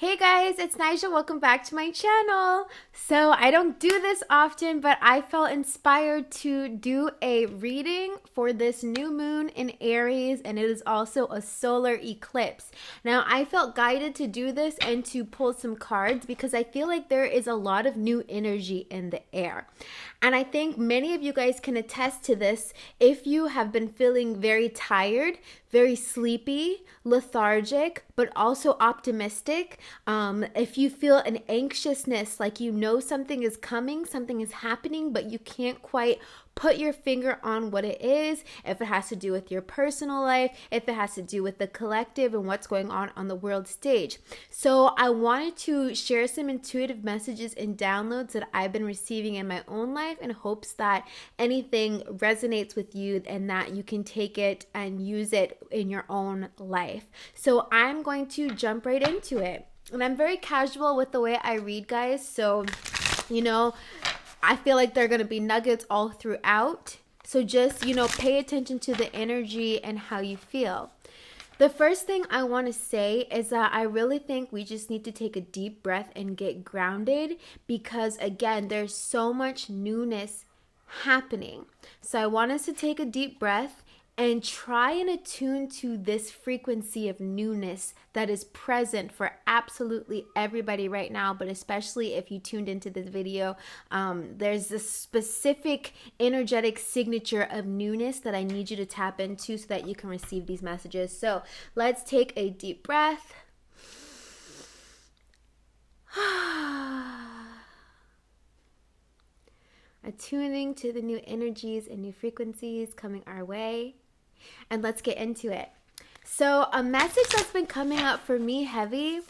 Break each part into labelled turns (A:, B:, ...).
A: Hey guys, it's Nigel. Welcome back to my channel. So I don't do this often, but I felt inspired to do a reading for this new moon in Aries, and it is also a solar eclipse. Now I felt guided to do this and to pull some cards because I feel like there is a lot of new energy in the air. And I think many of you guys can attest to this if you have been feeling very tired, very sleepy, lethargic, but also optimistic. If you feel an anxiousness, like you know something is coming, something is happening, but you can't quite put your finger on what it is, if it has to do with your personal life, if it has to do with the collective and what's going on the world stage. So I wanted to share some intuitive messages and downloads that I've been receiving in my own life in hopes that anything resonates with you and that you can take it and use it in your own life. So I'm going to jump right into it. And I'm very casual with the way I read, guys. So, I feel like there are going to be nuggets all throughout. So just, pay attention to the energy and how you feel. The first thing I want to say is that I really think we just need to take a deep breath and get grounded because, again, there's so much newness happening. So I want us to take a deep breath and try and attune to this frequency of newness that is present for absolutely everybody right now, but especially if you tuned into this video, there's this specific energetic signature of newness that I need you to tap into so that you can receive these messages. So let's take a deep breath. Attuning to the new energies and new frequencies coming our way. And let's get into it. So a message that's been coming up for me heavy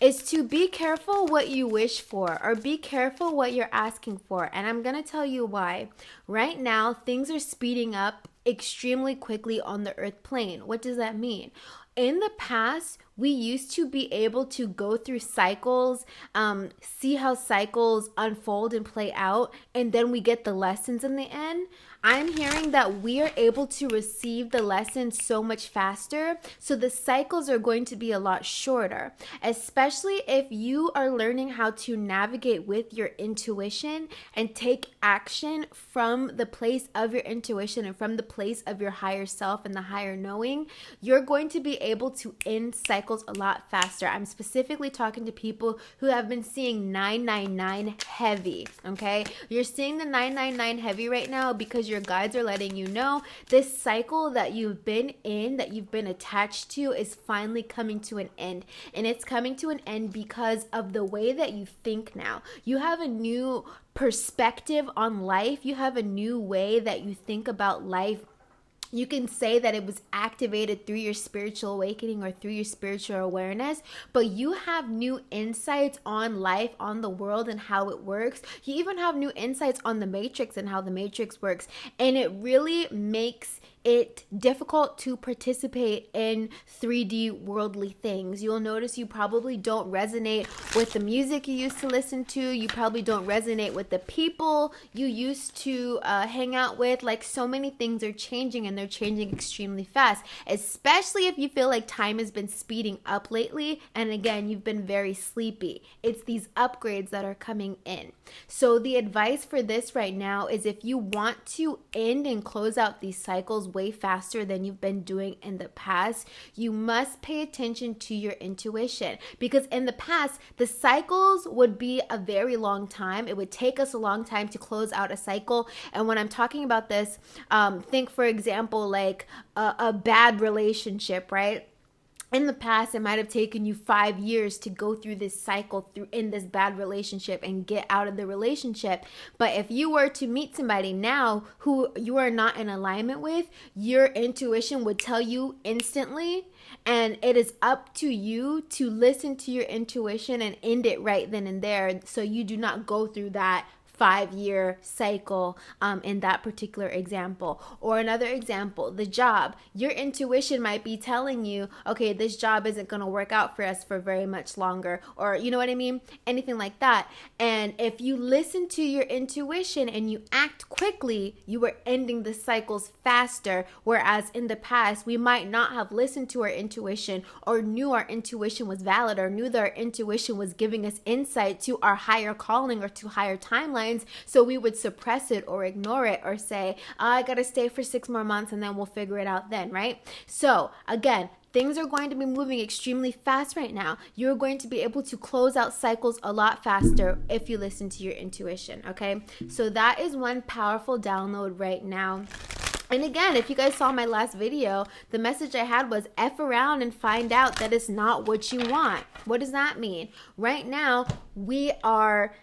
A: is to be careful what you wish for, or be careful what you're asking for. And I'm going to tell you why. Right now, things are speeding up extremely quickly on the earth plane. What does that mean? In the past, we used to be able to go through cycles, see how cycles unfold and play out, and then we get the lessons in the end. I'm hearing that we are able to receive the lessons so much faster, so the cycles are going to be a lot shorter, especially if you are learning how to navigate with your intuition and take action from the place of your intuition and from the place of your higher self and the higher knowing. You're going to be able to end cycles a lot faster. I'm specifically talking to people who have been seeing 999 heavy, okay? You're seeing the 999 heavy right now because your guides are letting you know this cycle that you've been in, that you've been attached to, is finally coming to an end. And it's coming to an end because of the way that you think now. You have a new perspective on life. You have a new way that you think about life. You can say that it was activated through your spiritual awakening or through your spiritual awareness, but you have new insights on life, on the world, and how it works. You even have new insights on the matrix and how the matrix works. And it really makes it difficult to participate in 3D worldly things. You'll notice you probably don't resonate with the music you used to listen to. You probably don't resonate with the people you used to hang out with. Like, so many things are changing, and they're changing extremely fast, especially if you feel like time has been speeding up lately. And again, you've been very sleepy. It's these upgrades that are coming in. So the advice for this right now is, if you want to end and close out these cycles way faster than you've been doing in the past, you must pay attention to your intuition. Because in the past, the cycles would be a very long time. It would take us a long time to close out a cycle. And when I'm talking about this, think, for example, like a bad relationship, right? In the past, it might have taken you 5 years to go through this cycle in this bad relationship and get out of the relationship. But if you were to meet somebody now who you are not in alignment with, your intuition would tell you instantly. And it is up to you to listen to your intuition and end it right then and there, so you do not go through that 5-year cycle in that particular example. Or another example, the job. Your intuition might be telling you, okay, this job isn't going to work out for us for very much longer, or you know what I mean? Anything like that. And if you listen to your intuition and you act quickly, you are ending the cycles faster. Whereas in the past, we might not have listened to our intuition, or knew our intuition was valid, or knew that our intuition was giving us insight to our higher calling or to higher timelines. So we would suppress it or ignore it, or say, I got to stay for 6 more months and then we'll figure it out then, right? So again, things are going to be moving extremely fast right now. You're going to be able to close out cycles a lot faster if you listen to your intuition, okay? So that is one powerful download right now. And again, if you guys saw my last video, the message I had was F around and find out that it's not what you want. What does that mean? Right now, we are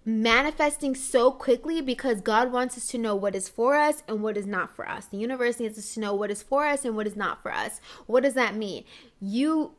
A: manifesting so quickly because God wants us to know what is for us and what is not for us. The universe needs us to know what is for us and what is not for us. What does that mean? You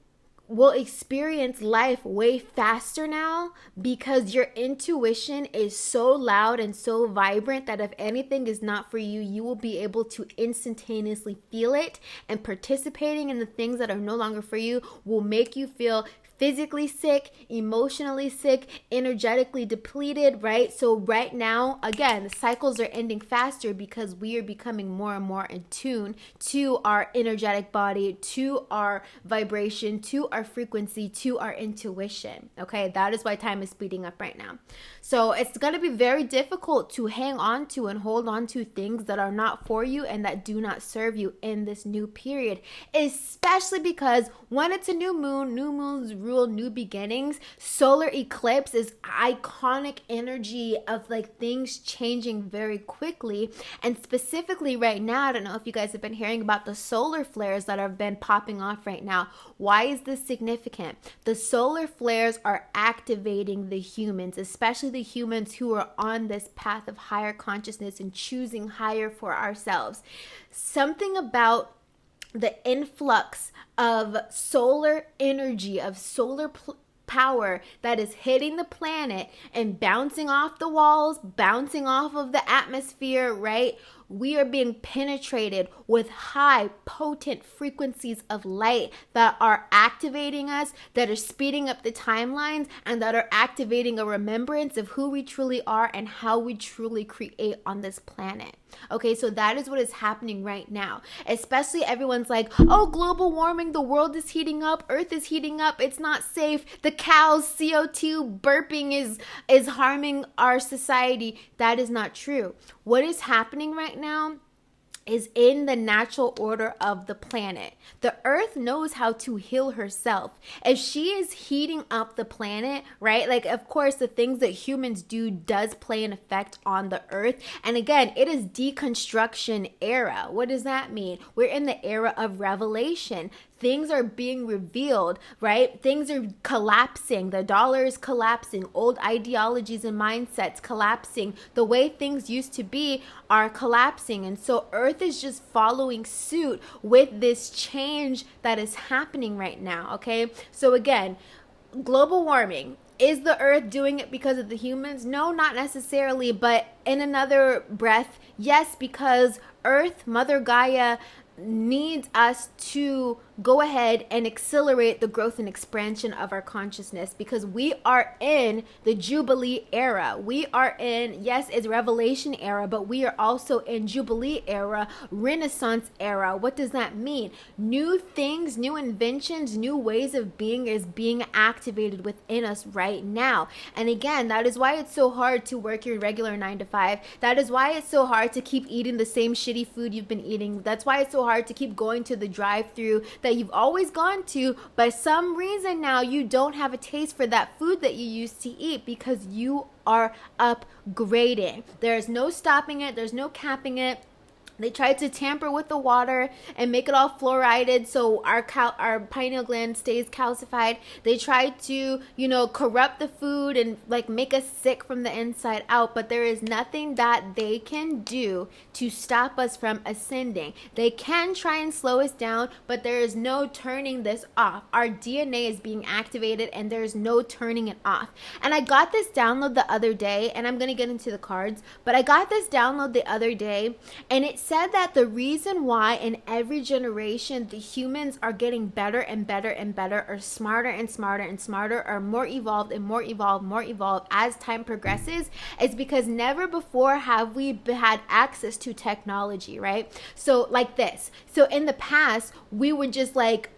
A: will experience life way faster now because your intuition is so loud and so vibrant that if anything is not for you, you will be able to instantaneously feel it, and participating in the things that are no longer for you will make you feel physically sick, emotionally sick, energetically depleted, right? So right now, again, the cycles are ending faster because we are becoming more and more in tune to our energetic body, to our vibration, to our frequency, to our intuition, okay? That is why time is speeding up right now. So it's going to be very difficult to hang on to and hold on to things that are not for you and that do not serve you in this new period, especially because when it's a new moon, new moons rule new beginnings. Solar eclipse is iconic energy of like things changing very quickly. And specifically right now, I don't know if you guys have been hearing about the solar flares that have been popping off right now. Why is this significant? The solar flares are activating the humans, especially the humans who are on this path of higher consciousness and choosing higher for ourselves. Something about the influx of solar energy, of solar power that is hitting the planet and bouncing off the walls, bouncing off of the atmosphere, right? We are being penetrated with high, potent frequencies of light that are activating us, that are speeding up the timelines, and that are activating a remembrance of who we truly are and how we truly create on this planet. Okay, so that is what is happening right now. Especially everyone's like, oh, global warming, the world is heating up, Earth is heating up, it's not safe, the cows' CO2 burping is harming our society. That is not true. What is happening right now is in the natural order of the planet. The earth knows how to heal herself. If she is heating up the planet, right? Like, of course, the things that humans do does play an effect on the earth. And again, it is deconstruction era. What does that mean? We're in the era of revelation. Things are being revealed, right? Things are collapsing. The dollar is collapsing. Old ideologies and mindsets collapsing. The way things used to be are collapsing. And so Earth is just following suit with this change that is happening right now, okay? So again, global warming. Is the earth doing it because of the humans? No, not necessarily. But in another breath, yes, because Earth, Mother Gaia, needs us to go ahead and accelerate the growth and expansion of our consciousness, because we are in the Jubilee era. We are in, yes, it's Revelation era, but we are also in Jubilee era, Renaissance era. What does that mean? New things, new inventions, new ways of being is being activated within us right now. And again, that is why it's so hard to work your regular 9 to 5. That is why it's so hard to keep eating the same shitty food you've been eating. That's why it's so hard to keep going to the drive-through that you've always gone to. By some reason now you don't have a taste for that food that you used to eat, because you are upgrading. There's no stopping it. There's no capping it. They tried to tamper with the water and make it all fluoridated so our pineal gland stays calcified. They tried to, corrupt the food and like make us sick from the inside out. But there is nothing that they can do to stop us from ascending. They can try and slow us down, but there is no turning this off. Our DNA is being activated and there's no turning it off. And I got this download the other day, and I'm going to get into the cards, but I got this download the other day, and it said that the reason why in every generation the humans are getting better and better and better, or smarter and smarter and smarter, or more evolved and more evolved as time progresses, is because never before have we had access to technology, right? So like this. So in the past, we were just like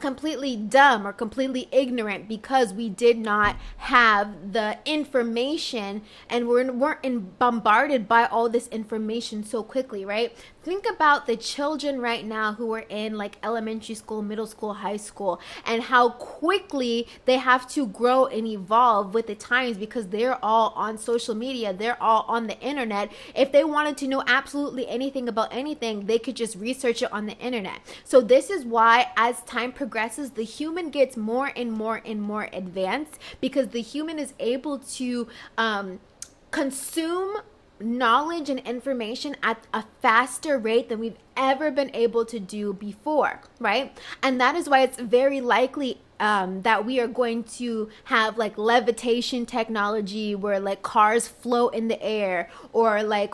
A: completely dumb or completely ignorant because we did not have the information and weren't bombarded by all this information so quickly, right? Think about the children right now who are in like elementary school, middle school, high school, and how quickly they have to grow and evolve with the times because they're all on social media, they're all on the internet. If they wanted to know absolutely anything about anything, they could just research it on the internet. So this is why as time progresses, the human gets more and more and more advanced, because the human is able to consume knowledge and information at a faster rate than we've ever been able to do before, right? And that is why it's very likely that we are going to have like levitation technology where like cars float in the air, or like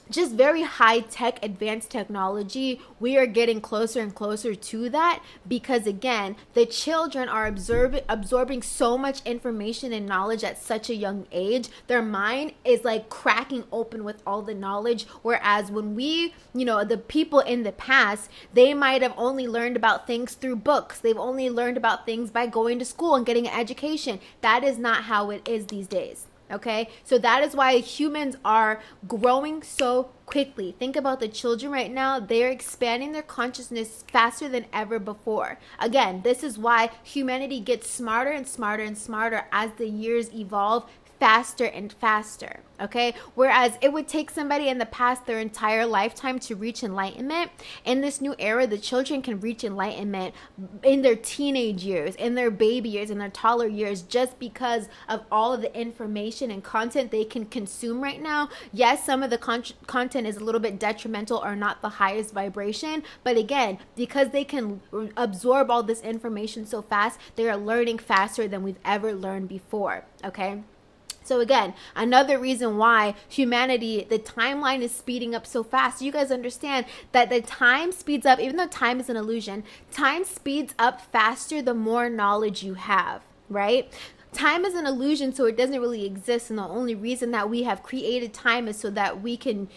A: just very high tech advanced technology. We are getting closer and closer to that because, again, the children are absorbing so much information and knowledge at such a young age. Their mind is like cracking open with all the knowledge, whereas when we, the people in the past, they might have only learned about things through books. They've only learned about things by going to school and getting an education. That is not how it is these days. Okay, so that is why humans are growing so quickly. Think about the children right now. They're expanding their consciousness faster than ever before. Again, this is why humanity gets smarter and smarter and smarter as the years evolve, faster and faster. Okay, whereas it would take somebody in the past their entire lifetime to reach enlightenment, in this new era the children can reach enlightenment in their teenage years, in their baby years, in their toddler years, just because of all of the information and content they can consume right now. Yes, some of the content is a little bit detrimental or not the highest vibration, but again, because they can absorb all this information so fast, they are learning faster than we've ever learned before. Okay, so again, another reason why humanity, the timeline is speeding up so fast. You guys understand that the time speeds up, even though time is an illusion, time speeds up faster the more knowledge you have, right? Time is an illusion, so it doesn't really exist, and the only reason that we have created time is so that we can,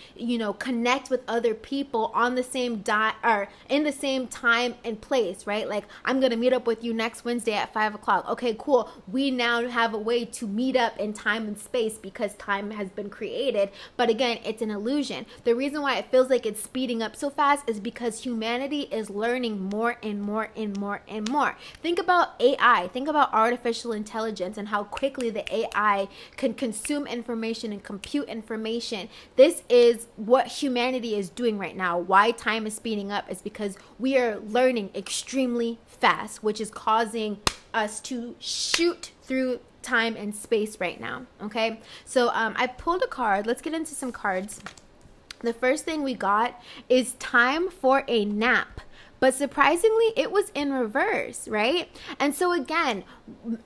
A: connect with other people on the same or in the same time and place, right? Like, I'm gonna meet up with you next Wednesday at 5:00. Okay, cool. We now have a way to meet up in time and space because time has been created. But again, it's an illusion. The reason why it feels like it's speeding up so fast is because humanity is learning more and more and more and more. Think about AI. Think about artificial intelligence and how quickly the AI can consume information and compute information. This is what humanity is doing right now. Why time is speeding up is because we are learning extremely fast, which is causing us to shoot through time and space right now. Okay, so I pulled a card. Let's get into some cards. The first thing we got is time for a nap. But surprisingly, it was in reverse, right? And so again,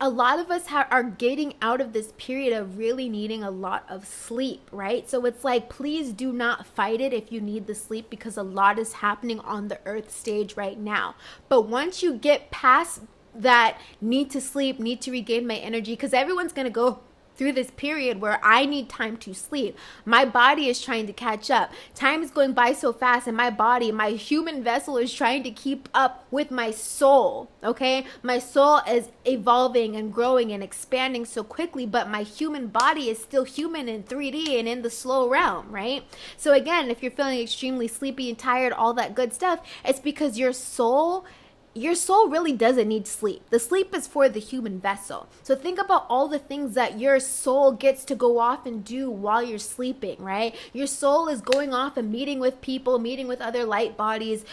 A: a lot of us are getting out of this period of really needing a lot of sleep, right? So it's like, please do not fight it if you need the sleep, because a lot is happening on the earth stage right now. But once you get past that need to sleep, need to regain my energy, because everyone's going to go through this period where I need time to sleep. My body is trying to catch up. Time is going by so fast, and my body, my human vessel, is trying to keep up with my soul, okay? My soul is evolving and growing and expanding so quickly, but my human body is still human in 3D and in the slow realm, right? So again, if you're feeling extremely sleepy and tired, all that good stuff, it's because your soul your soul really doesn't need sleep. The sleep is for the human vessel. So think about all the things that your soul gets to go off and do while you're sleeping, right? Your soul is going off and meeting with people, meeting with other light bodies,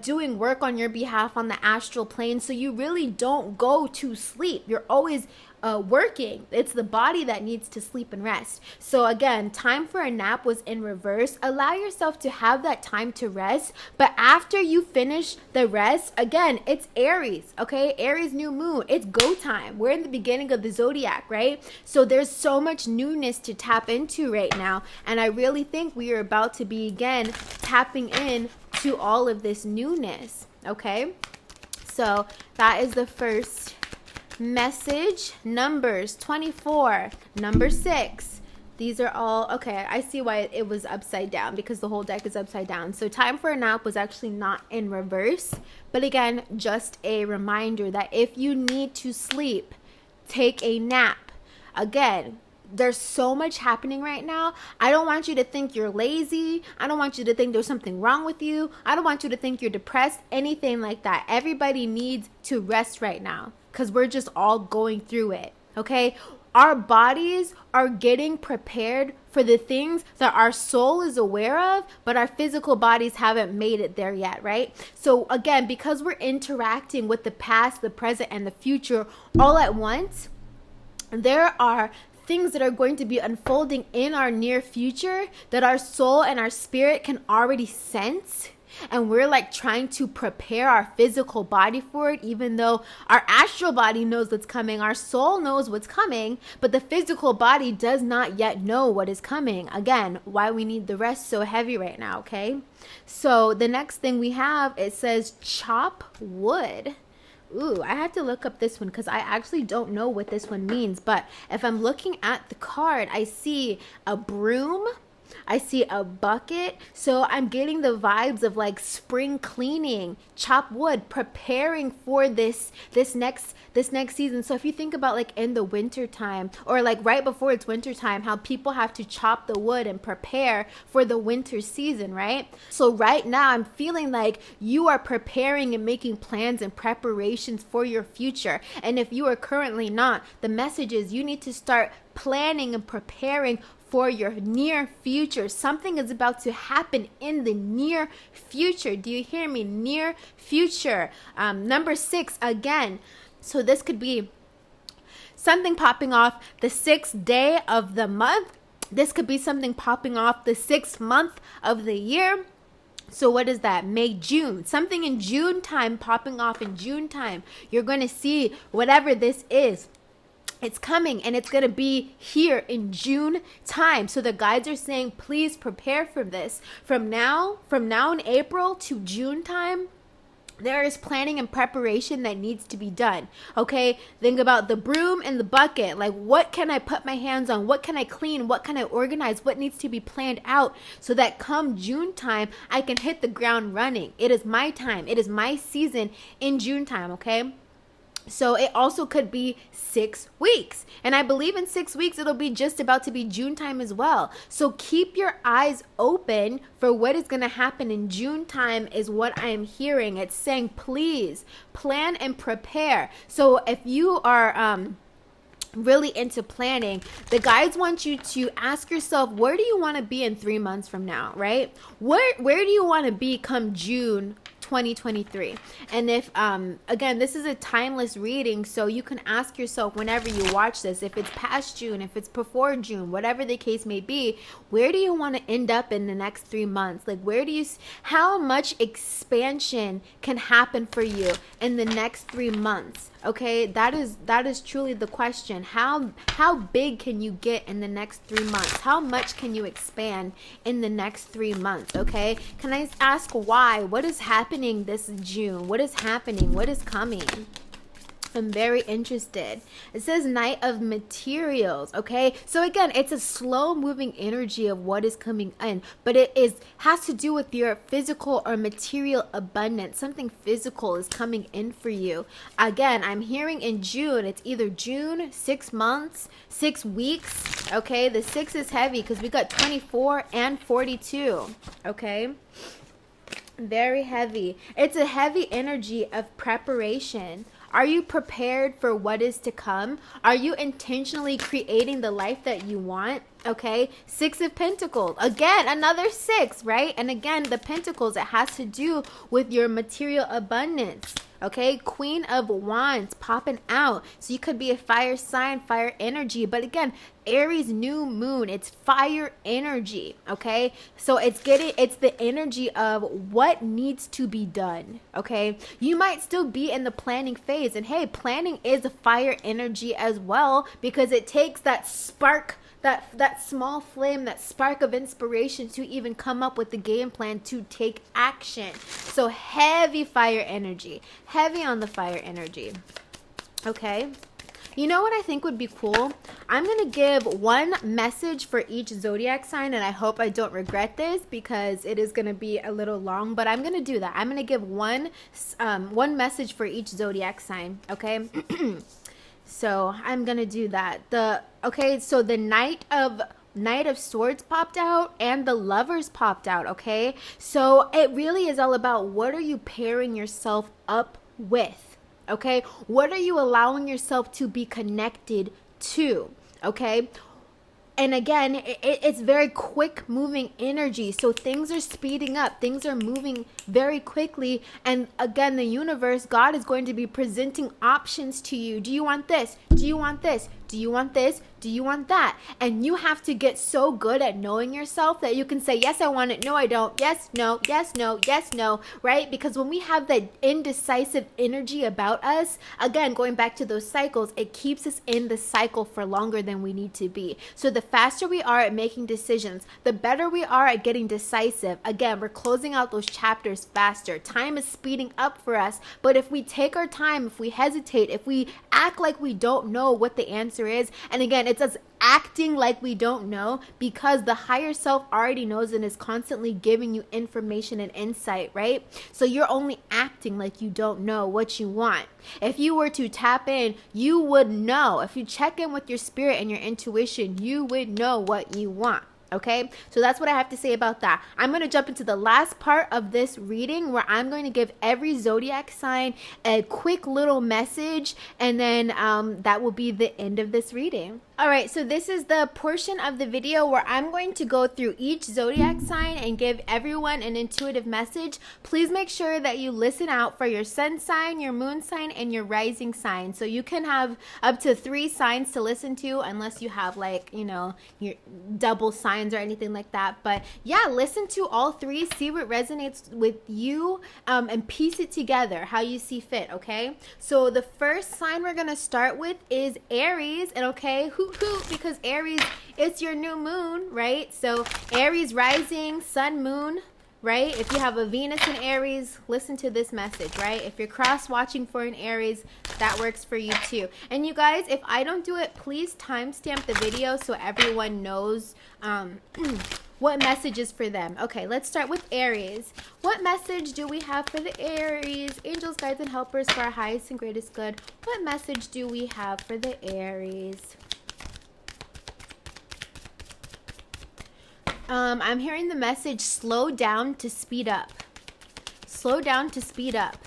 A: doing work on your behalf on the astral plane. So you really don't go to sleep. You're always working. It's the body that needs to sleep and rest. So again, time for a nap was in reverse. Allow yourself to have that time to rest, but after you finish the rest, again, it's Aries, okay? Aries new moon. It's go time. We're in the beginning of the zodiac, right? So there's so much newness to tap into right now, and I really think we are about to be again tapping in to all of this newness, okay? So that is the first message. Numbers 24, number 6. These are all okay. I see why it was upside down, because the whole deck is upside down. So time for a nap was actually not in reverse, but again, just a reminder that if you need to sleep, take a nap. Again, there's so much happening right now. I don't want you to think you're lazy. I don't want you to think there's something wrong with you. I don't want you to think you're depressed, anything like that. Everybody needs to rest right now, because we're just all going through it, okay? Our bodies are getting prepared for the things that our soul is aware of, but our physical bodies haven't made it there yet, right? So again, because we're interacting with the past, the present, and the future all at once, there are things that are going to be unfolding in our near future that our soul and our spirit can already sense. And we're like trying to prepare our physical body for it, even though our astral body knows what's coming. Our soul knows what's coming, but the physical body does not yet know what is coming. Again, why we need the rest so heavy right now, okay? So the next thing we have, it says chop wood. Ooh, I had to look up this one because I actually don't know what this one means. But if I'm looking at the card, I see a broom. I see a bucket. So I'm getting the vibes of like spring cleaning, chop wood, preparing for this next season. So if you think about like in the winter time, or like right before it's winter time, how people have to chop the wood and prepare for the winter season, right? So right now I'm feeling like you are preparing and making plans and preparations for your future. And if you are currently not, the message is you need to start planning and preparing for your near future. Something is about to happen in the near future. Do you hear me? Near future. Number 6 again. So this could be something popping off the 6th day of the month. This could be something popping off the 6th month of the year. So what is that? May, June. Something in June time popping off in June time. You're going to see whatever this is. It's coming, and it's going to be here in June time. So the guides are saying, please prepare for this. From now in April to June time, there is planning and preparation that needs to be done. Okay, think about the broom and the bucket. Like, what can I put my hands on? What can I clean? What can I organize? What needs to be planned out so that come June time, I can hit the ground running? It is my time. It is my season in June time, okay? So it also could be 6 weeks. And I believe in 6 weeks, it'll be just about to be June time as well. So keep your eyes open for what is going to happen in June time is what I am hearing. It's saying, please plan and prepare. So if you are really into planning, the guides want you to ask yourself, where do you want to be in 3 months from now, right? Where do you want to be come June 2023? And if again, this is a timeless reading, so you can ask yourself whenever you watch this, if it's past June, if it's before June, whatever the case may be, where do you want to end up in the next 3 months? Like, how much expansion can happen for you in the next 3 months? Okay, that is truly the question. How big can you get in the next 3 months? How much can you expand in the next 3 months? Okay, can I ask why? What is happening this June? What is happening? What is coming? I'm very interested. It says Knight of Materials, okay? So again, it's a slow moving energy of what is coming in, but it has to do with your physical or material abundance. Something physical is coming in for you. Again, I'm hearing in June, it's either June, 6 months, 6 weeks, okay? The 6 is heavy because we got 24 and 42, okay? Very heavy. It's a heavy energy of preparation. Are you prepared for what is to come? Are you intentionally creating the life that you want? Okay, Six of Pentacles. Again, another six, right? And again, the Pentacles, it has to do with your material abundance. Okay, Queen of Wands popping out. So you could be a fire sign, fire energy. But again, Aries new moon, it's fire energy. Okay, so it's the energy of what needs to be done. Okay, you might still be in the planning phase. And hey, planning is a fire energy as well, because it takes that spark, that small flame, that spark of inspiration to even come up with the game plan to take action. So heavy fire energy, heavy on the fire energy. Okay, you know what I think would be cool? I'm going to give one message for each zodiac sign, and I hope I don't regret this because it is going to be a little long, but I'm going to do that. I'm going to give one message for each zodiac sign, okay? So I'm going to do that. So the Knight of Swords popped out and the Lovers popped out, okay? So it really is all about, what are you pairing yourself up with, okay? What are you allowing yourself to be connected to, okay? And again, it's very quick moving energy. So things are speeding up. Things are moving very quickly. And again, the universe, God is going to be presenting options to you. Do you want this? Do you want this? Do you want this? Do you want that? And you have to get so good at knowing yourself that you can say, yes, I want it. No, I don't. Yes, no, yes, no, yes, no, right? Because when we have that indecisive energy about us, again, going back to those cycles, it keeps us in the cycle for longer than we need to be. So the faster we are at making decisions, the better we are at getting decisive. Again, we're closing out those chapters faster. Time is speeding up for us. But if we take our time, if we hesitate, if we act like we don't know what the answer is, and again, it's us acting like we don't know, because the higher self already knows and is constantly giving you information and insight, right? So you're only acting like you don't know what you want. If you were to tap in, you would know. If you check in with your spirit and your intuition, you would know what you want. Okay, so that's what I have to say about that. I'm going to jump into the last part of this reading, where I'm going to give every zodiac sign a quick little message, and then that will be the end of this reading. All right, so this is the portion of the video where I'm going to go through each zodiac sign and give everyone an intuitive message. Please make sure that you listen out for your sun sign, your moon sign, and your rising sign. So you can have up to 3 signs to listen to, unless you have, like, you know, your double signs or anything like that. But yeah, listen to all 3, see what resonates with you, and piece it together how you see fit. Okay, so the first sign we're gonna start with is Aries. And okay, because Aries, it's your new moon, right? So Aries rising, sun, moon, right? If you have a Venus in Aries, listen to this message, right? If you're cross watching for an Aries, that works for you too. And you guys, if I don't do it, please timestamp the video so everyone knows what message is for them. Okay, let's start with Aries. What message do we have for the Aries? Angels, guides, and helpers for our highest and greatest good. What message do we have for the Aries? I'm hearing the message, slow down to speed up. Slow down to speed up,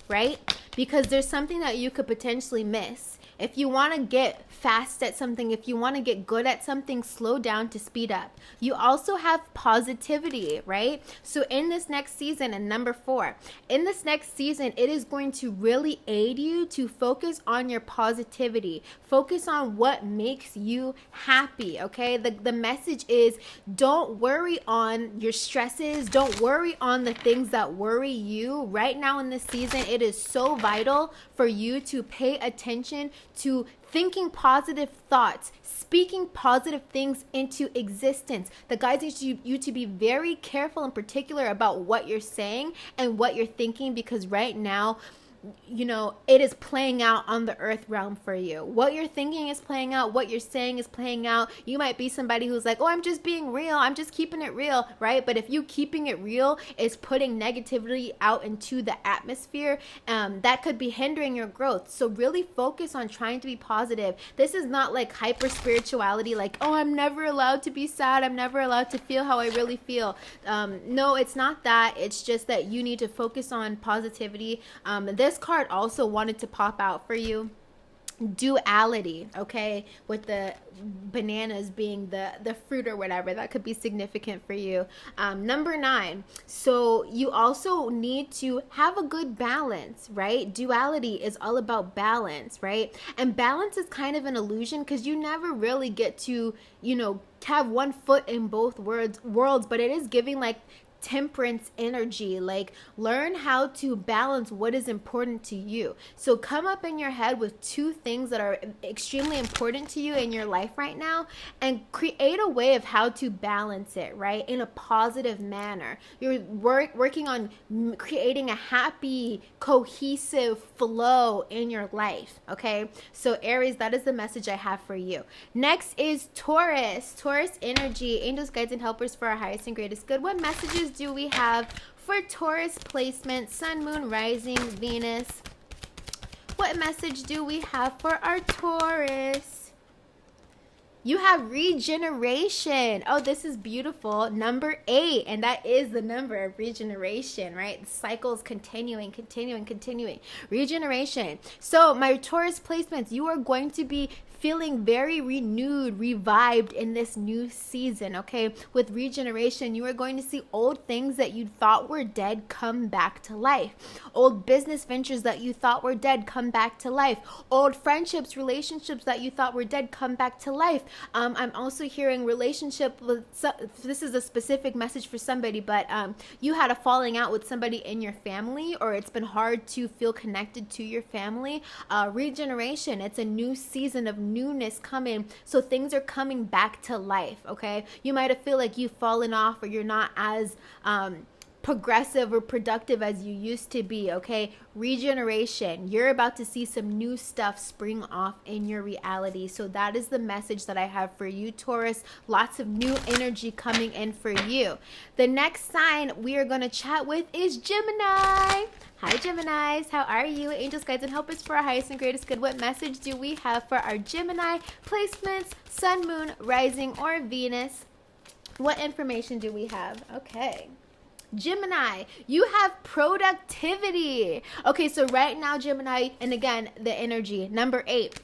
A: right? Because there's something that you could potentially miss. If you want to get fast at something, if you want to get good at something, slow down to speed up. You also have positivity, right? So in this next season, and number 4, in this next season, it is going to really aid you to focus on your positivity. Focus on what makes you happy, okay? The message is, don't worry on your stresses. Don't worry on the things that worry you. Right now in this season, it is so vital for you to pay attention to thinking positive thoughts, speaking positive things into existence. The guys need you to be very careful and particular about what you're saying and what you're thinking, because right now it is playing out on the earth realm for you. What you're thinking is playing out. What you're saying is playing out. You might be somebody who's like, oh, I'm just being real. I'm just keeping it real, right? But if you keeping it real is putting negativity out into the atmosphere, that could be hindering your growth. So really focus on trying to be positive. This is not like hyper spirituality, like, oh, I'm never allowed to be sad. I'm never allowed to feel how I really feel. No, it's not that. It's just that you need to focus on positivity. This card also wanted to pop out for you. Duality, okay, with the bananas being the fruit or whatever, that could be significant for you. Number 9, so you also need to have a good balance, right? Duality is all about balance, right? And balance is kind of an illusion because you never really get to have one foot in both worlds, but it is giving like temperance energy. Like, learn how to balance what is important to you. So come up in your head with 2 things that are extremely important to you in your life right now, and create a way of how to balance it, right, in a positive manner. You're working on creating a happy, cohesive flow in your life, okay? So Aries, that is the message I have for you. Next is Taurus energy, angels, guides, and helpers for our highest and greatest good. What messages do we have for Taurus placement, sun, moon, rising, Venus? What message do we have for our Taurus? You have regeneration. Oh, this is beautiful. Number 8, and that is the number of regeneration, right? The cycle is continuing. Regeneration. So my Taurus placements, you are going to be feeling very renewed, revived in this new season, okay? With regeneration, you are going to see old things that you thought were dead come back to life. Old business ventures that you thought were dead come back to life. Old friendships, relationships that you thought were dead come back to life. I'm also hearing relationship with, this is a specific message for somebody, but you had a falling out with somebody in your family, or it's been hard to feel connected to your family. Regeneration, it's a new season of newness coming, so things are coming back to life, okay? You might have feel like you've fallen off, or you're not as progressive or productive as you used to be, okay? Regeneration, you're about to see some new stuff spring off in your reality. So that is the message that I have for you, Taurus. Lots of new energy coming in for you. The next sign we are going to chat with is Gemini. Hi, Geminis. How are you? Angels, guides, and helpers for our highest and greatest good. What message do we have for our Gemini placements, sun, moon, rising, or Venus? What information do we have? Okay. Gemini, you have productivity. Okay, so right now, Gemini, and again, the energy, number 8.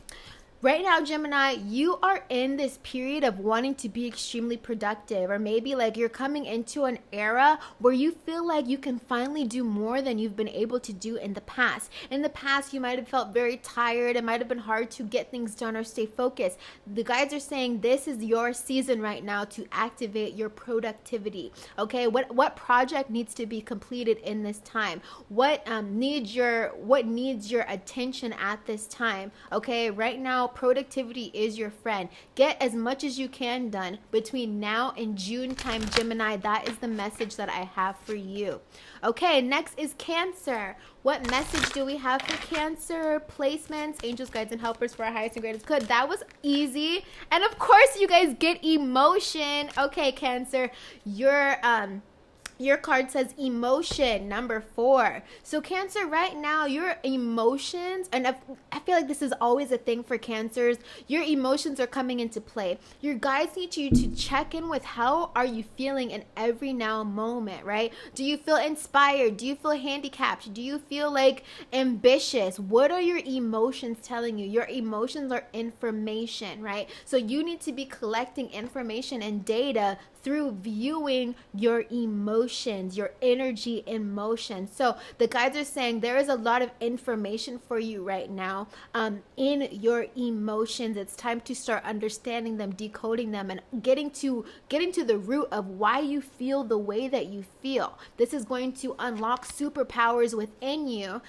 A: Right now, Gemini, you are in this period of wanting to be extremely productive, or maybe like you're coming into an era where you feel like you can finally do more than you've been able to do in the past. In the past, you might have felt very tired. It might have been hard to get things done or stay focused. The guides are saying this is your season right now to activate your productivity. Okay, what project needs to be completed in this time? What needs your attention at this time? Okay, right now, productivity is your friend. Get as much as you can done between now and June time, Gemini. That is the message that I have for you. Okay, next is Cancer. What message do we have for Cancer placements, angels, guides, and helpers for our highest and greatest good? That was easy. And of course, you guys get emotion. Okay, Cancer, your card says emotion, number 4. So Cancer, right now, your emotions, and I feel like this is always a thing for Cancers, your emotions are coming into play. Your guides need you to check in with how are you feeling in every now moment, right? Do you feel inspired? Do you feel handicapped? Do you feel like ambitious? What are your emotions telling you? Your emotions are information, right? So you need to be collecting information and data through viewing your emotions, your energy in motion. So the guides are saying there is a lot of information for you right now in your emotions. It's time to start understanding them, decoding them, and getting to the root of why you feel the way that you feel. This is going to unlock superpowers within you,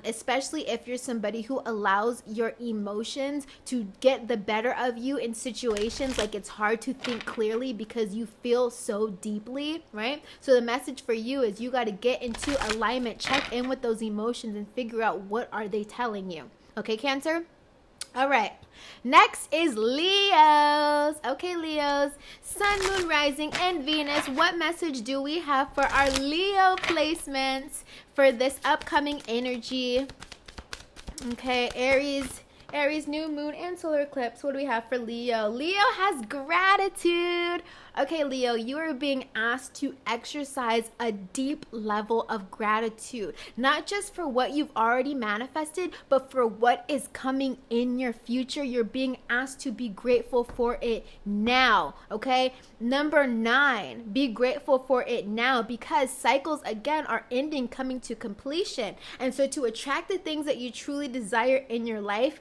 A: especially if you're somebody who allows your emotions to get the better of you in situations like it's hard to think clearly because you feel so deeply, right? So the message for you is you got to get into alignment, check in with those emotions, and figure out what are they telling you. Okay, Cancer? All right. Next is Leos. Okay, Leos. Sun, Moon, Rising, and Venus. What message do we have for our Leo placements for this upcoming energy? Okay, Aries, new moon, and solar eclipse. What do we have for Leo? Leo has gratitude. Okay, Leo, you are being asked to exercise a deep level of gratitude, not just for what you've already manifested, but for what is coming in your future. You're being asked to be grateful for it now, okay? Number 9, be grateful for it now, because cycles, again, are ending, coming to completion. And so to attract the things that you truly desire in your life,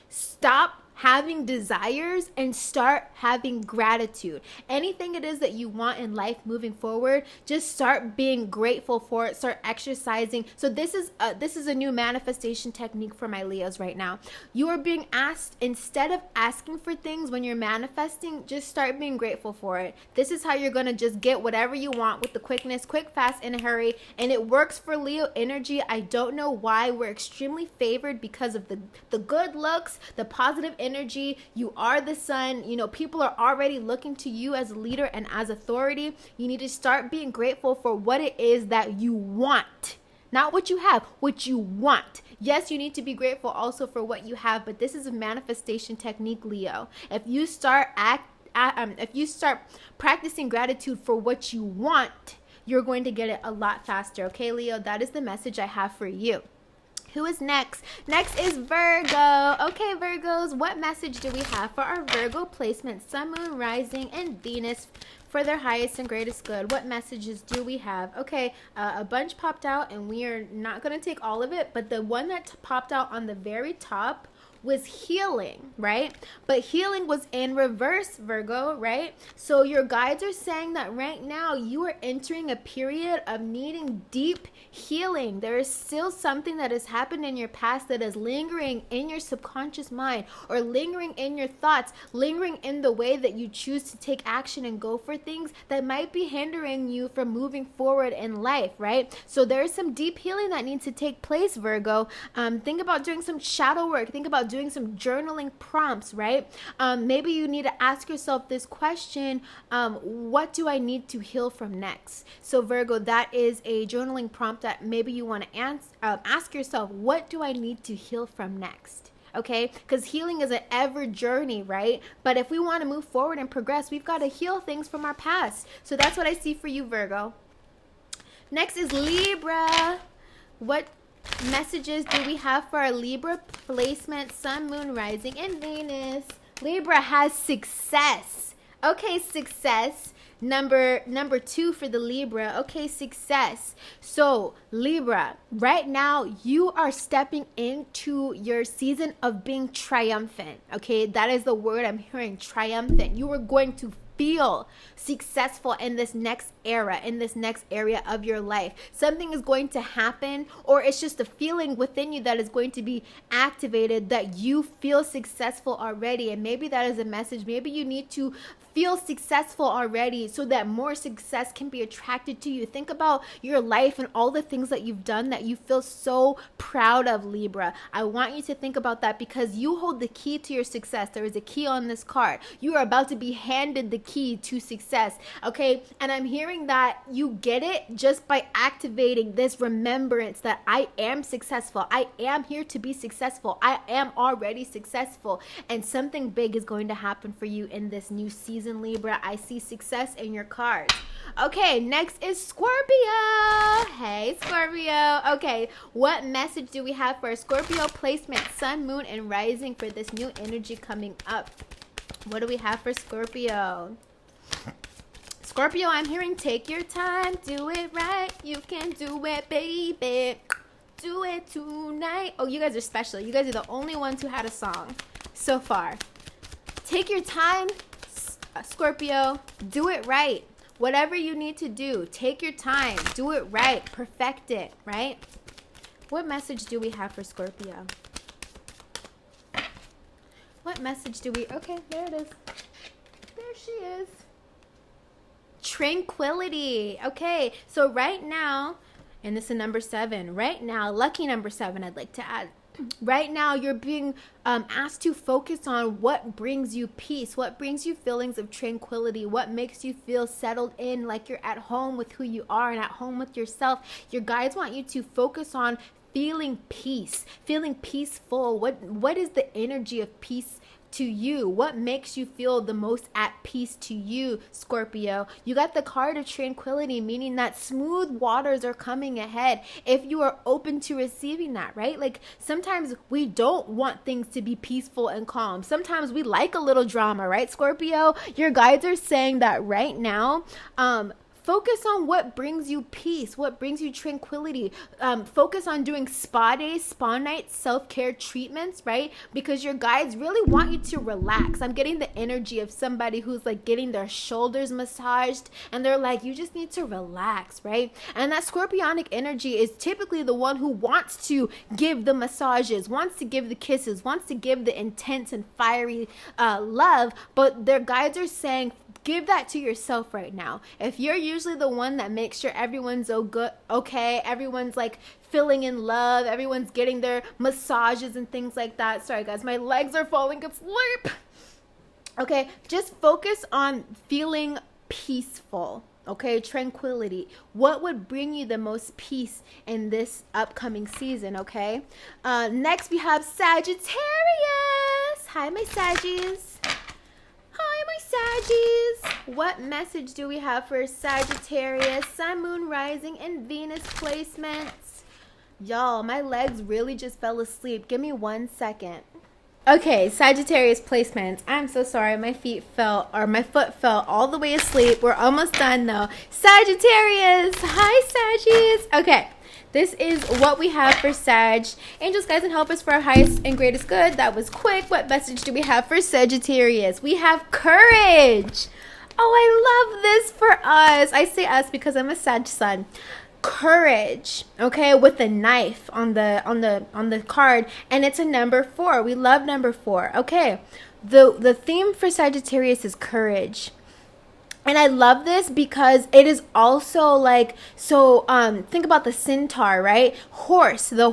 A: stop having desires and start having gratitude. Anything it is that you want in life moving forward, just start being grateful for it, start exercising. So this is a new manifestation technique for my Leos right now. You are being asked, instead of asking for things when you're manifesting, just start being grateful for it. This is how you're going to just get whatever you want with the quickness, quick, fast, in a hurry. And it works for Leo energy. I don't know why. We're extremely favored because of the good looks, the positive energy. You are the sun. You know, people are already looking to you as a leader and as authority. You need to start being grateful for what it is that you want, not what you have, what you want. Yes, you need to be grateful also for what you have, but this is a manifestation technique, Leo. If you start practicing gratitude for what you want, you're going to get it a lot faster. Okay, Leo, that is the message I have for you. Who is next? Next is Virgo. Okay, Virgos, what message do we have for our Virgo placement? Sun, Moon, Rising, and Venus for their highest and greatest good. What messages do we have? Okay, a bunch popped out, and we are not going to take all of it, but the one that popped out on the very top was healing, right? But healing was in reverse, Virgo, right? So your guides are saying that right now you are entering a period of needing deep healing. There is still something that has happened in your past that is lingering in your subconscious mind, or lingering in your thoughts, lingering in the way that you choose to take action and go for things that might be hindering you from moving forward in life, right? So there is some deep healing that needs to take place, Virgo. Think about doing some shadow work. Think about doing some journaling prompts, right? Maybe you need to ask yourself this question: what do I need to heal from next? So Virgo, that is a journaling prompt that maybe you want to ask yourself: what do I need to heal from next? Okay, because healing is an ever journey, right? But if we want to move forward and progress, we've got to heal things from our past. So that's what I see for you, Virgo. Next is Libra. What messages do we have for our Libra placement? Sun, Moon, Rising, and Venus. Libra has success. Okay, success. Number 2 for the Libra. Okay, success. So Libra, right now you are stepping into your season of being triumphant. Okay, that is the word I'm hearing, triumphant. You are going to feel successful in this next era, in this next area of your life. Something is going to happen, or it's just a feeling within you that is going to be activated, that you feel successful already. And maybe that is a message. Maybe you need to feel successful already so that more success can be attracted to you. Think about your life and all the things that you've done that you feel so proud of, Libra. I want you to think about that, because you hold the key to your success. There is a key on this card. You are about to be handed the key to success, okay? And I'm hearing that you get it just by activating this remembrance that I am successful. I am here to be successful. I am already successful. And something big is going to happen for you in this new season, Libra. I see success in your cards. Okay, next is Scorpio. Hey, Scorpio. Okay, what message do we have for Scorpio placement, Sun, Moon, and Rising for this new energy coming up? What do we have for Scorpio? Scorpio, I'm hearing take your time, do it right. You can do it, baby. Do it tonight. Oh, you guys are special. You guys are the only ones who had a song so far. Take your time, Scorpio. Do it right. Whatever you need to do, take your time. Do it right. Perfect it, right? What message do we have for Scorpio? What message do we... Okay, there it is. There she is. tranquility. Okay, so right now, and this is number 7. Right now, lucky number 7, I'd like to add. Right now, you're being asked to focus on what brings you peace, what brings you feelings of tranquility, what makes you feel settled in, like you're at home with who you are and at home with yourself. Your guides want you to focus on feeling peace, feeling peaceful. What is the energy of peace to you? What makes you feel the most at peace to you, Scorpio? You got the card of tranquility, meaning that smooth waters are coming ahead if you are open to receiving that, right? Like sometimes we don't want things to be peaceful and calm. Sometimes we like a little drama, right, Scorpio? Your guides are saying that right now, focus on what brings you peace, what brings you tranquility. Focus on doing spa days, spa nights, self-care treatments, right? Because your guides really want you to relax. I'm getting the energy of somebody who's like getting their shoulders massaged and they're like, you just need to relax, right? And that scorpionic energy is typically the one who wants to give the massages, wants to give the kisses, wants to give the intense and fiery love, but their guides are saying, give that to yourself right now. If you're usually the one that makes sure everyone's okay, everyone's like feeling in love, everyone's getting their massages and things like that. Sorry guys, my legs are falling asleep. Okay, just focus on feeling peaceful. Okay, tranquility. What would bring you the most peace in this upcoming season? Okay, next we have Sagittarius. Hi, my Saggies. Hi, my Saggies. What message do we have for Sagittarius, Sun, Moon, Rising, and Venus placements? Y'all, my legs really just fell asleep. Give me 1 second. Okay, Sagittarius placements. I'm so sorry. My foot fell all the way asleep. We're almost done though. Sagittarius. Hi, Saggies. Okay. This is what we have for Sag. Angels, guides, and helpers for our highest and greatest good. That was quick. What message do we have for Sagittarius? We have courage. Oh, I love this for us. I say us because I'm a Sag sun. Courage, okay, with a knife on the card, and it's a number 4. We love number 4. Okay, the theme for Sagittarius is courage. And I love this because it is also like, so think about the centaur, right? The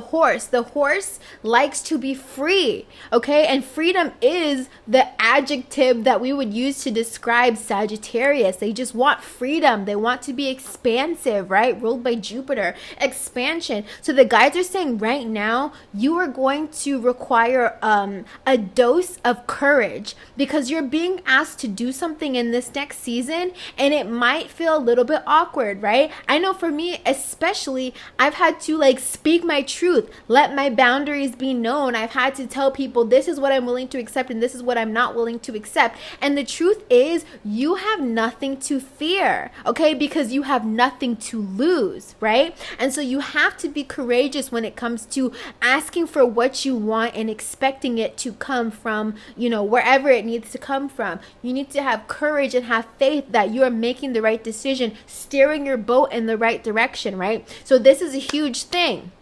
A: horse likes to be free, okay? And freedom is the adjective that we would use to describe Sagittarius. They just want freedom. They want to be expansive, right? Ruled by Jupiter, expansion. So the guides are saying right now, you are going to require a dose of courage because you're being asked to do something in this next season, and it might feel a little bit awkward, right? I know for me especially, I've had to like speak my truth, let my boundaries be known. I've had to tell people this is what I'm willing to accept and this is what I'm not willing to accept. And the truth is, you have nothing to fear, okay? Because you have nothing to lose, right? And so you have to be courageous when it comes to asking for what you want and expecting it to come from, wherever it needs to come from. You need to have courage and have faith that you are making the right decision, steering your boat in the right direction, right? So this is a huge thing.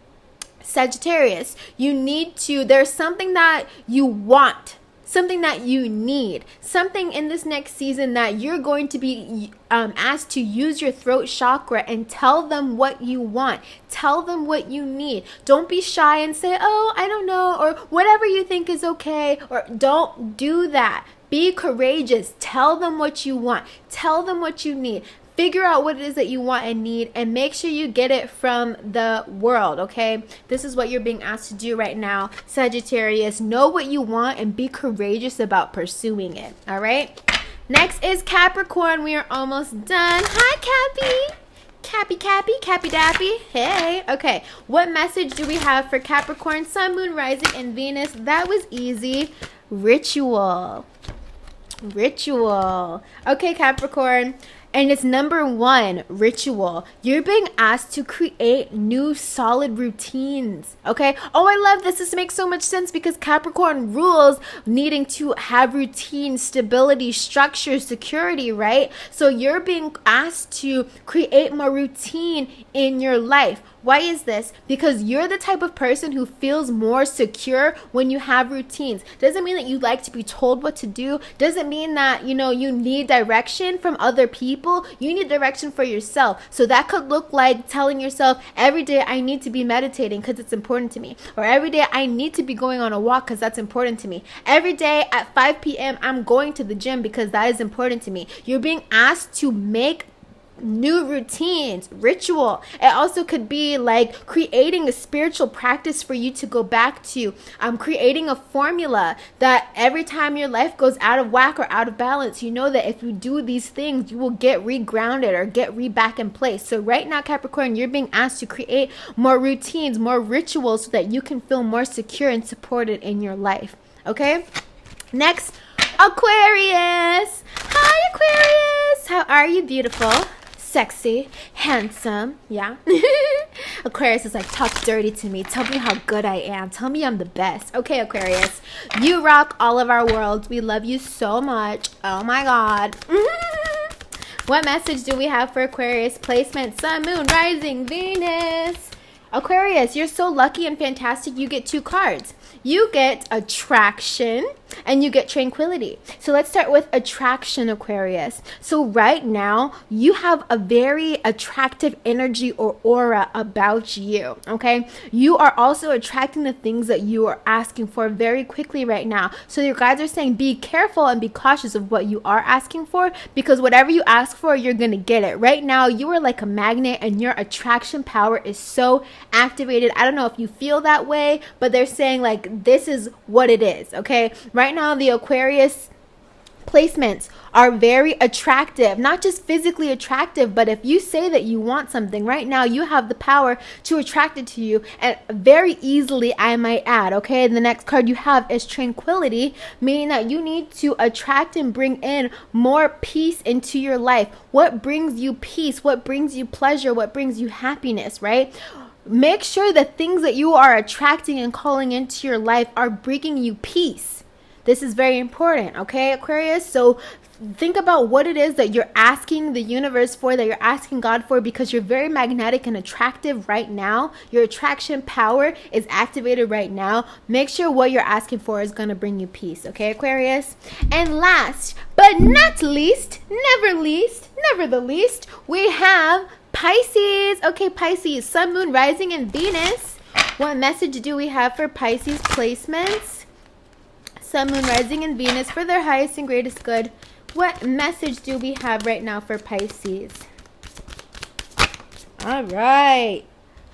A: Sagittarius, there's something that you want, something that you need, something in this next season that you're going to be asked to use your throat chakra and tell them what you want. Tell them what you need. Don't be shy and say, oh, I don't know, or whatever you think is okay, or don't do that. Be courageous. Tell them what you want. Tell them what you need. Figure out what it is that you want and need, and make sure you get it from the world, okay? This is what you're being asked to do right now, Sagittarius. Know what you want and be courageous about pursuing it, all right? Next is Capricorn. We are almost done. Hi, Cappy. Cappy Dappy. Hey. Okay. What message do we have for Capricorn, Sun, Moon, Rising, and Venus? That was easy. Ritual. Okay, Capricorn. And it's number 1, ritual. You're being asked to create new solid routines, okay? Oh, I love this. This makes so much sense because Capricorn rules needing to have routine, stability, structure, security, right? So you're being asked to create more routine in your life. Why is this? Because you're the type of person who feels more secure when you have routines. Doesn't mean that you like to be told what to do. Doesn't mean that, you know, you need direction from other people. You need direction for yourself. So that could look like telling yourself, every day I need to be meditating because it's important to me. Or every day I need to be going on a walk because that's important to me. Every day at 5 p.m. I'm going to the gym because that is important to me. You're being asked to make new routines, ritual. It also could be like creating a spiritual practice for you to go back to, creating a formula that every time your life goes out of whack or out of balance, you know that if you do these things, you will get regrounded or get back in place. So right now, Capricorn, you're being asked to create more routines, more rituals so that you can feel more secure and supported in your life. Okay? Next, Aquarius. Hi, Aquarius. How are you, beautiful? Sexy, handsome, yeah. Aquarius is like, talk dirty to me. Tell me how good I am. Tell me I'm the best. Okay, Aquarius, you rock all of our worlds. We love you so much. Oh my God. What message do we have for Aquarius? Placement, Sun, Moon, Rising, Venus. Aquarius, you're so lucky and fantastic. You get 2 cards. You get attraction and you get tranquility. So let's start with attraction, Aquarius. So right now, you have a very attractive energy or aura about you, okay? You are also attracting the things that you are asking for very quickly right now. So your guides are saying be careful and be cautious of what you are asking for, because whatever you ask for, you're going to get it. Right now, you are like a magnet and your attraction power is so activated. I don't know if you feel that way, but they're saying like this is what it is, okay? Right now, the Aquarius placements are very attractive, not just physically attractive, but if you say that you want something right now, you have the power to attract it to you, and very easily, I might add, okay? The next card you have is tranquility, meaning that you need to attract and bring in more peace into your life. What brings you peace? What brings you pleasure? What brings you happiness, right? Make sure that things that you are attracting and calling into your life are bringing you peace. This is very important, okay, Aquarius? So think about what it is that you're asking the universe for, that you're asking God for, because you're very magnetic and attractive right now. Your attraction power is activated right now. Make sure what you're asking for is going to bring you peace, okay, Aquarius? And last but not least, never the least, we have Pisces. Okay, Pisces, Sun, Moon, Rising, and Venus. What message do we have for Pisces placements? Sun, Moon, Rising, and Venus for their highest and greatest good. What message do we have right now for Pisces? All right.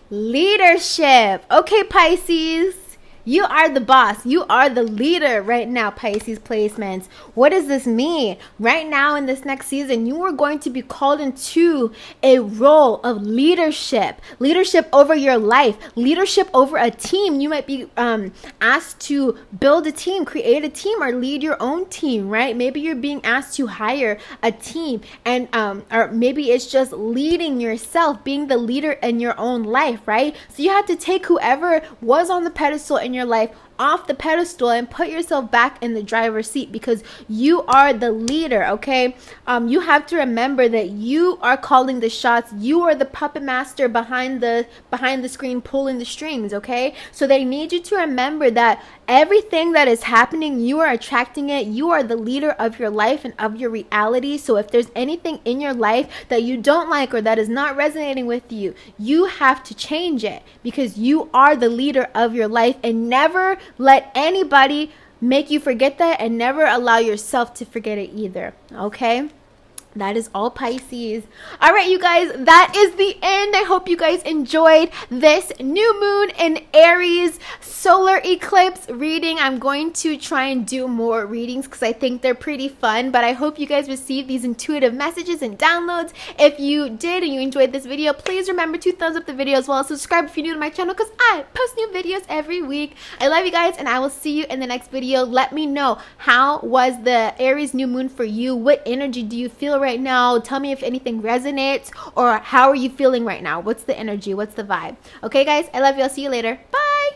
A: Leadership. Okay, Pisces. You are the boss. You are the leader right now, Pisces placements. What does this mean? Right now in this next season, you are going to be called into a role of leadership. Leadership over your life. Leadership over a team. You might be asked to build a team, create a team, or lead your own team, right? Maybe you're being asked to hire a team, and or maybe it's just leading yourself, being the leader in your own life, right? So you have to take whoever was on the pedestal in your life off the pedestal and put yourself back in the driver's seat, because you are the leader, okay? You have to remember that you are calling the shots. You are the puppet master behind the screen pulling the strings, okay? So they need you to remember that everything that is happening, you are attracting it. You are the leader of your life and of your reality. So if there's anything in your life that you don't like or that is not resonating with you, you have to change it, because you are the leader of your life. And never let anybody make you forget that, and never allow yourself to forget it either, okay? That is all, Pisces. All right, you guys, that is the end. I hope you guys enjoyed this new moon in Aries solar eclipse reading. I'm going to try and do more readings because I think they're pretty fun, but I hope you guys received these intuitive messages and downloads. If you did and you enjoyed this video, please remember to thumbs up the video, as well as subscribe if you're new to my channel, because I post new videos every week. I love you guys, and I will see you in the next video. Let me know, how was the Aries new moon for you? What energy do you feel right now? Tell me if anything resonates, or how are you feeling right now? What's the energy? What's the vibe? Okay, guys, I love you. I'll see you later. Bye.